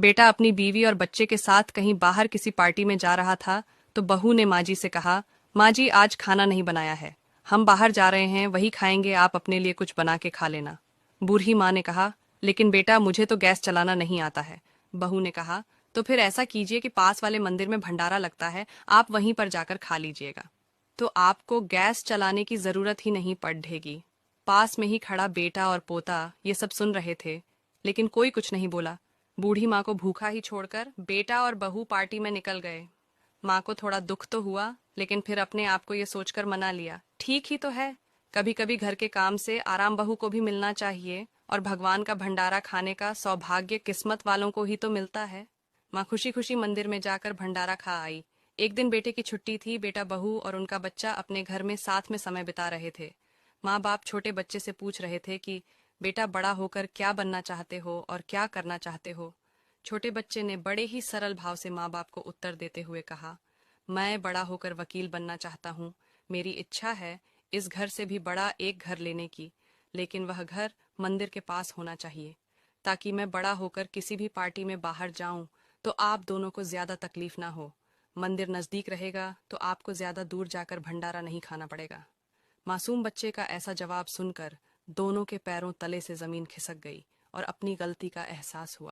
बेटा अपनी बीवी और बच्चे के साथ कहीं बाहर किसी पार्टी में जा रहा था तो बहू ने माँ जी से कहा, माँ जी आज खाना नहीं बनाया है, हम बाहर जा रहे हैं, वही खाएंगे, आप अपने लिए कुछ बना के खा लेना। बूढ़ी माँ ने कहा, लेकिन बेटा मुझे तो गैस चलाना नहीं आता है। बहू ने कहा, तो फिर ऐसा कीजिए कि पास वाले मंदिर में भंडारा लगता है, आप वहीं पर जाकर खा लीजिएगा, तो आपको गैस चलाने की जरूरत ही नहीं पड़ेगी। पास में ही खड़ा बेटा और पोता ये सब सुन रहे थे, लेकिन कोई कुछ नहीं बोला। बूढ़ी माँ को भूखा ही छोड़कर बेटा और बहू पार्टी में निकल गए। माँ को थोड़ा दुख तो हुआ, लेकिन फिर अपने आप को ये सोचकर मना लिया, ठीक ही तो है, कभी कभी घर के काम से आराम बहू को भी मिलना चाहिए, और भगवान का भंडारा खाने का सौभाग्य किस्मत वालों को ही तो मिलता है। माँ खुशी खुशी मंदिर में जाकर भंडारा खा आई। एक दिन बेटे की छुट्टी थी, बेटा बहू और उनका बच्चा अपने घर में साथ में समय बिता रहे थे। माँ बाप छोटे बच्चे से पूछ रहे थे कि बेटा बड़ा होकर क्या बनना चाहते हो और क्या करना चाहते हो। छोटे बच्चे ने बड़े ही सरल भाव से माँ बाप को उत्तर देते हुए कहा, मैं बड़ा होकर वकील बनना चाहता हूँ। मेरी इच्छा है इस घर से भी बड़ा एक घर लेने की, लेकिन वह घर मंदिर के पास होना चाहिए, ताकि मैं बड़ा होकर किसी भी पार्टी में बाहर जाऊं तो आप दोनों को ज्यादा तकलीफ ना हो। मंदिर नजदीक रहेगा तो आपको ज्यादा दूर जाकर भंडारा नहीं खाना पड़ेगा। मासूम बच्चे का ऐसा जवाब सुनकर दोनों के पैरों तले से जमीन खिसक गई और अपनी गलती का एहसास हुआ।